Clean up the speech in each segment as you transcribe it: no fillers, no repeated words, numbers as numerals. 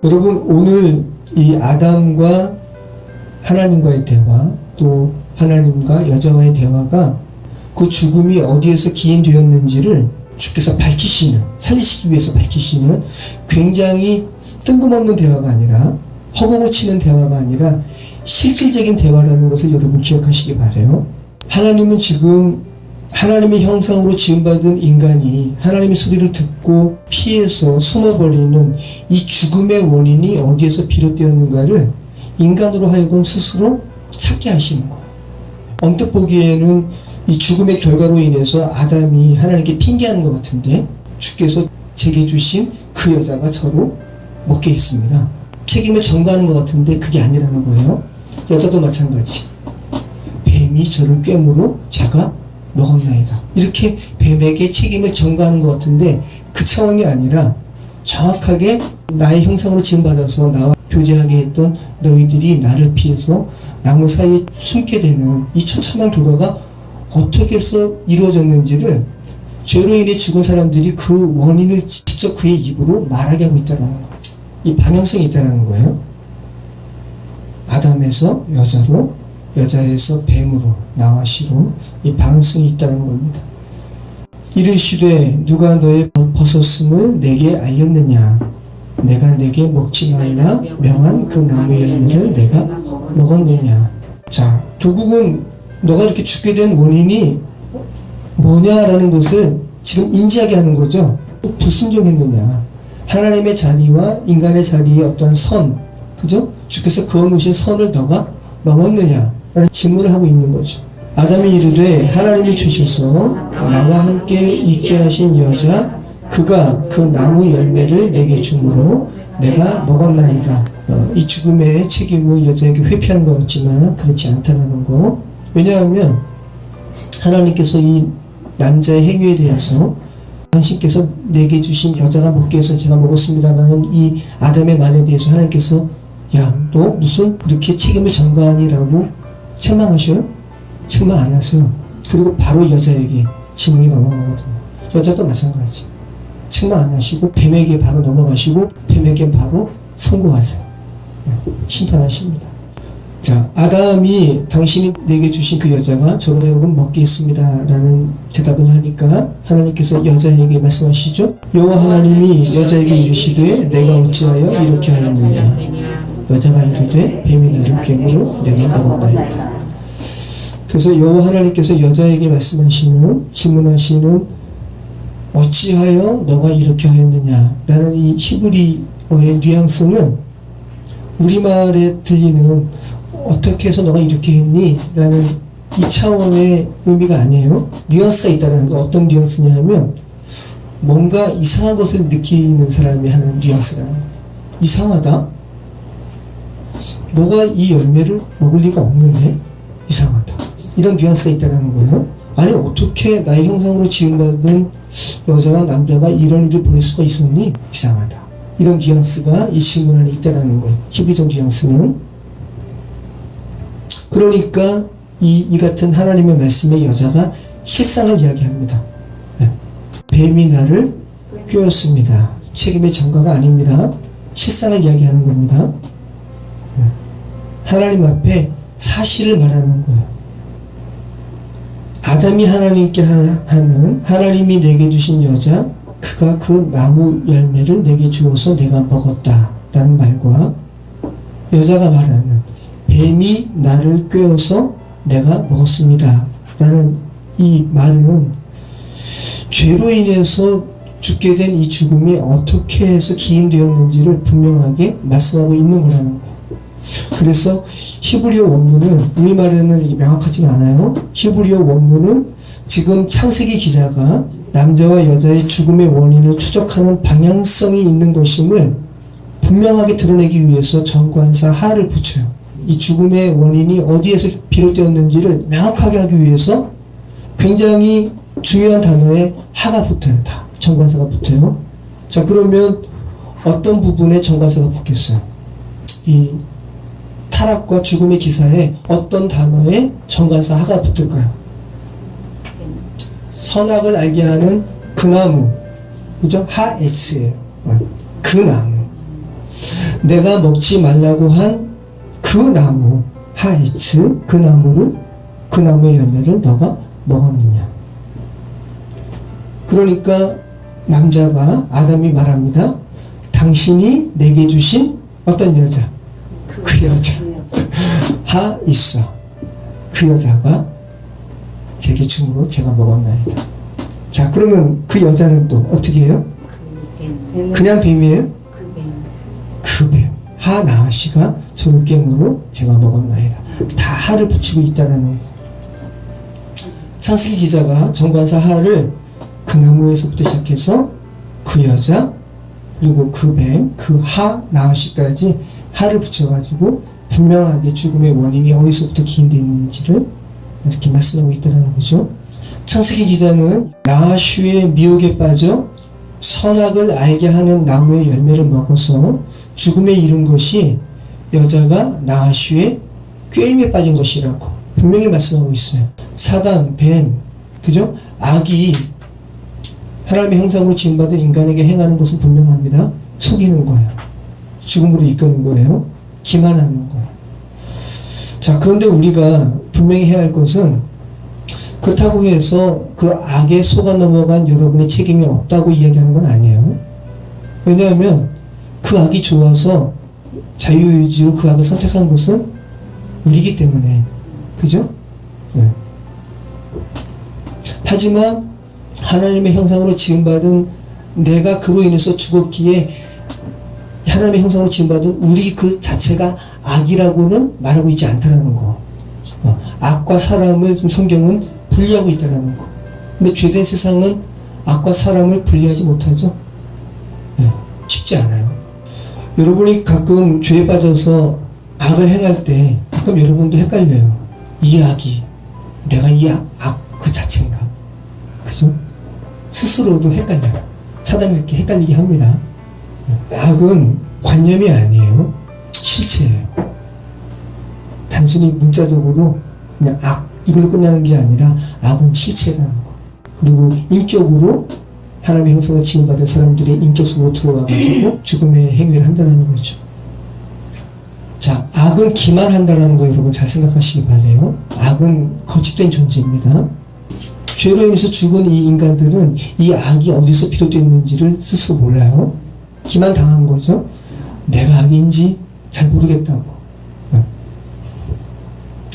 여러분, 오늘 이 아담과 하나님과의 대화, 또 하나님과 여자와의 대화가 그 죽음이 어디에서 기인되었는지를 주께서 밝히시는, 살리시기 위해서 밝히시는 굉장히 뜬금없는 대화가 아니라, 허공을 치는 대화가 아니라 실질적인 대화라는 것을 여러분 기억하시기 바라요. 하나님은 지금 하나님의 형상으로 지음받은 인간이 하나님의 소리를 듣고 피해서 숨어버리는 이 죽음의 원인이 어디에서 비롯되었는가를 인간으로 하여금 스스로 찾게 하시는 거예요. 언뜻 보기에는 이 죽음의 결과로 인해서 아담이 하나님께 핑계하는 것 같은데, 주께서 제게 주신 그 여자가 저로 먹게 했습니다. 책임을 전가하는 것 같은데 그게 아니라는 거예요. 여자도 마찬가지. 뱀이 저를 꿰물어 제가 먹었나이다. 이렇게 뱀에게 책임을 전가하는 것 같은데 그 차원이 아니라 정확하게 나의 형상으로 지음받아서 나와 교제하게 했던 너희들이 나를 피해서 나무 사이에 숨게 되는 이 처참한 결과가 어떻게 해서 이루어졌는지를 죄로 인해 죽은 사람들이 그 원인을 직접 그의 입으로 말하게 하고 있다는 거예요. 이 방향성이 있다는 거예요. 아담에서 여자로, 여자에서 뱀으로 나와 시로 이 방향성이 있다는 겁니다. 이르시되 누가 너의 벗었음을 내게 알렸느냐? 내가 내게 먹지 말라 명한 그 나무의 열매를 내가 먹었느냐? 자, 결국은 너가 이렇게 죽게 된 원인이 뭐냐라는 것을 지금 인지하게 하는 거죠. 불순종했느냐? 하나님의 자리와 인간의 자리에 어떤 선, 그죠? 주께서 그어놓으신 선을 너가 넘었느냐? 라는 질문을 하고 있는 거죠. 아담이 이르되 하나님이 주셔서 나와 함께 있게 하신 여자, 그가 그 나무 열매를 내게 주므로 내가 먹었나이다. 이 죽음의 책임을 여자에게 회피하는 것 같지만 그렇지 않다는 거. 왜냐하면 하나님께서 이 남자의 행위에 대해서 당신께서 내게 주신 여자가 먹게 해서 제가 먹었습니다라는 이 아담의 말에 대해서 하나님께서 야, 너 무슨 그렇게 책임을 전가하니라고 책망하셔요? 책망 안 하세요. 그리고 바로 여자에게 질문이 넘어가거든요. 여자도 마찬가지. 책망 안 하시고 뱀에게 바로 넘어가시고 뱀에게 바로 선고하세요. 심판하십니다. 자, 아담이 당신이 내게 주신 그 여자가 저로 하여금 먹게 했습니다 라는 대답을 하니까 하나님께서 여자에게 말씀하시죠. 여호와 하나님이 여자에게 이르시되 내가 어찌하여 이렇게 하였느냐? 여자가 이르되 뱀이 나를 꿰물어 내가 먹었나이다. 그래서 여호와 하나님께서 여자에게 말씀하시는, 질문하시는 어찌하여 너가 이렇게 하였느냐 라는 이 히브리어의 뉘앙스는 우리말에 들리는 어떻게 해서 너가 이렇게 했니? 라는 이 차원의 의미가 아니에요. 뉘앙스가 있다는 거. 어떤 뉘앙스냐 하면 뭔가 이상한 것을 느끼는 사람이 하는 뉘앙스라는 거예요. 이상하다? 너가 이 열매를 먹을 리가 없는데? 이상하다. 이런 뉘앙스가 있다는 거예요. 아니, 어떻게 나의 형상으로 지음받은 여자와 남자가 이런 일을 벌일 수가 있었니? 이상하다. 이런 뉘앙스가 이 질문 안에 있다는 거예요. 히브리적 뉘앙스는. 그러니까 이 같은 하나님의 말씀에 여자가 실상을 이야기합니다. 뱀이 나를 꿰었습니다. 책임의 전가가 아닙니다. 실상을 이야기하는 겁니다. 하나님 앞에 사실을 말하는 거예요. 아담이 하나님께 하는, 하나님이 내게 주신 여자, 그가 그 나무 열매를 내게 주어서 내가 먹었다 라는 말과 여자가 말하는 뱀이 나를 꿰어서 내가 먹었습니다 라는 이 말은 죄로 인해서 죽게 된 이 죽음이 어떻게 해서 기인되었는지를 분명하게 말씀하고 있는 거라는 거예요. 그래서 히브리어 원문은 우리말에는 명확하지가 않아요. 히브리어 원문은 지금 창세기 기자가 남자와 여자의 죽음의 원인을 추적하는 방향성이 있는 것임을 분명하게 드러내기 위해서 정관사 하를 붙여요. 이 죽음의 원인이 어디에서 비롯되었는지를 명확하게 하기 위해서 굉장히 중요한 단어에 하가 붙어요. 다 정관사가 붙어요. 자, 그러면 어떤 부분에 정관사가 붙겠어요? 이 타락과 죽음의 기사에 어떤 단어에 정관사 하가 붙을까요? 선악을 알게 하는 그 나무, 그죠? 하에스예요. 그 나무. 내가 먹지 말라고 한 그 나무, 하이츠, 그 나무의 열매를 너가 먹었느냐. 그러니까 남자가, 아담이 말합니다. 당신이 내게 주신 어떤 여자? 그 여자. 하 있어. 그 여자가 제게 줌으로 제가 먹었나이다. 자, 그러면 그 여자는 또 어떻게 해요? 그냥 뱀이에요? 그 뱀. 하 나아시가 저를 깨물어 제가 먹었나이다. 다 하를 붙이고 있다는 거예요. 창세기 기자가 정관사 하를 그 나무에서부터 시작해서 그 여자, 그리고 그 뱀, 그 하 나아시까지 하를 붙여가지고 분명하게 죽음의 원인이 어디서부터 기인되어 있는지를 이렇게 말씀하고 있다는 거죠. 창세기 기자는 나아슈의 미혹에 빠져 선악을 알게 하는 나무의 열매를 먹어서 죽음에 이른 것이 여자가 나아슈의 꾀임에 빠진 것이라고 분명히 말씀하고 있어요. 사단, 뱀, 그죠? 악이 하나님의 형상으로 지음받은 인간에게 행하는 것은 분명합니다. 속이는 거예요. 죽음으로 이끄는 거예요. 기만하는 거예요. 자, 그런데 우리가 분명히 해야 할 것은 그렇다고 해서 그 악에 속아 넘어간 여러분의 책임이 없다고 이야기하는 건 아니에요. 왜냐하면 그 악이 좋아서 자유의지로 그 악을 선택한 것은 우리이기 때문에. 그죠? 네. 하지만 하나님의 형상으로 지음받은 내가 그로 인해서 죽었기에 하나님의 형상으로 지음받은 우리 그 자체가 악이라고는 말하고 있지 않다는 거. 악과 사람을 좀 성경은 분리하고 있다는 거. 근데 죄된 세상은 악과 사람을 분리하지 못하죠. 네, 쉽지 않아요. 여러분이 가끔 죄에 빠져서 악을 행할 때 가끔 여러분도 헷갈려요. 이 악이 내가 이 악 그 자체인가? 그죠? 스스로도 헷갈려요. 사단이 이렇게 헷갈리게 합니다. 악은 관념이 아니에요. 실체예요. 단순히 문자적으로 그냥 악 이걸로 끝나는 게 아니라 악은 실체라는 거. 그리고 인격으로 하나님의 형상을 지음받은 사람들의 인격 속으로 들어가가지고 죽음의 행위를 한다는 거죠. 자, 악은 기만한다는 거 여러분 잘 생각하시기 바래요. 악은 거짓된 존재입니다. 죄로 인해서 죽은 이 인간들은 이 악이 어디서 비롯됐는지를 스스로 몰라요. 기만당한 거죠. 내가 악인지 잘 모르겠다고.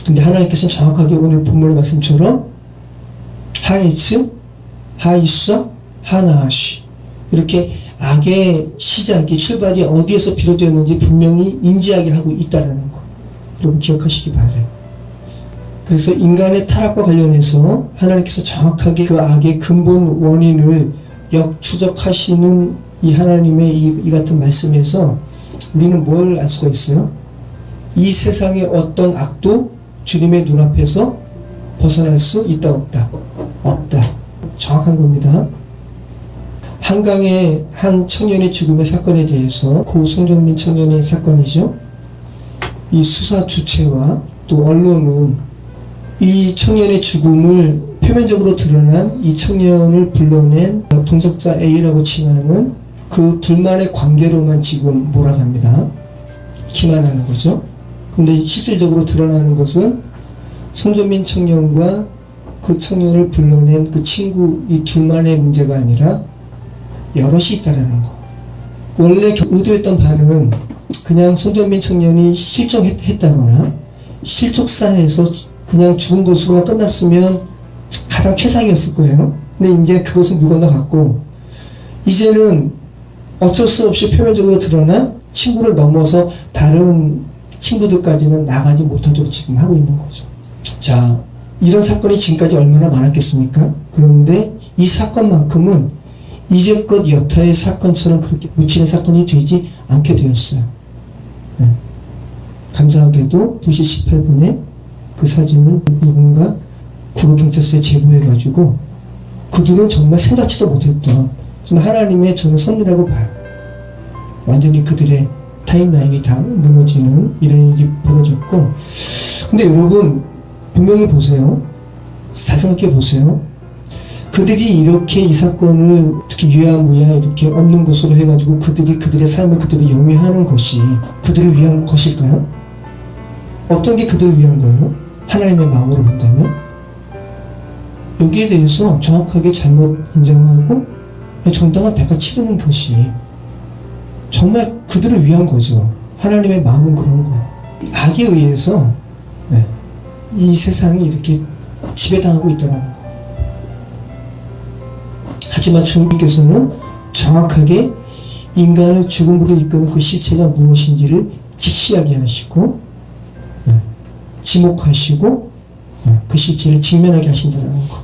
근데 하나님께서는 정확하게 오늘 본문의 말씀처럼 하이츠, 하이써, 하나시 이렇게 악의 시작이 출발이 어디에서 비롯되었는지 분명히 인지하게 하고 있다는 거 여러분 기억하시기 바라요. 그래서 인간의 타락과 관련해서 하나님께서 정확하게 그 악의 근본 원인을 역추적하시는 이 하나님의 이 같은 말씀에서 우리는 뭘 알 수가 있어요? 이 세상의 어떤 악도 주님의 눈앞에서 벗어날 수 있다 없다? 없다. 정확한 겁니다. 한강의 한 청년의 죽음의 사건에 대해서 고 송정민 청년의 사건이죠. 이 수사 주체와 또 언론은 이 청년의 죽음을 표면적으로 드러난 이 청년을 불러낸 동석자 A라고 칭하는 그 둘만의 관계로만 지금 몰아갑니다. 기만하는 거죠. 근데 실질적으로 드러나는 것은 송정민 청년과 그 청년을 불러낸 그 친구 이 둘만의 문제가 아니라 여럿이 있다는 거. 원래 의도했던 바는 그냥 송정민 청년이 실종했다거나 실족사에서 그냥 죽은 것으로만 끝났으면 가장 최상이었을 거예요. 근데 이제 그것은 물 건너갔고 이제는 어쩔 수 없이 표면적으로 드러난 친구를 넘어서 다른 친구들까지는 나가지 못하도록 지금 하고 있는 거죠. 자, 이런 사건이 지금까지 얼마나 많았겠습니까? 그런데 이 사건만큼은 이제껏 여타의 사건처럼 그렇게 묻히는 사건이 되지 않게 되었어요. 네. 감사하게도 2시 18분에 그 사진을 누군가 구로경찰서에 제보해가지고 그들은 정말 생각지도 못했던 정말 하나님의 저는 선물이라고 봐요. 완전히 그들의 타임라인이 다 무너지는 이런 일이 벌어졌고, 근데 여러분 분명히 보세요. 잘 생각해 보세요. 그들이 이렇게 이 사건을 특히 유야무야 이렇게 없는 것으로 해가지고 그들의 삶을 그대로 영위하는 것이 그들을 위한 것일까요? 어떤 게 그들을 위한 거예요? 하나님의 마음으로 본다면? 여기에 대해서 정확하게 잘못 인정하고 정당한 대가 치르는 것이 정말 그들을 위한 거죠. 하나님의 마음은 그런 거예요. 악에 의해서 이 세상이 이렇게 지배당하고 있다는 거. 하지만 주님께서는 정확하게 인간을 죽음으로 이끄는 그 실체가 무엇인지를 직시하게 하시고 지목하시고 그 실체를 직면하게 하신다는 것.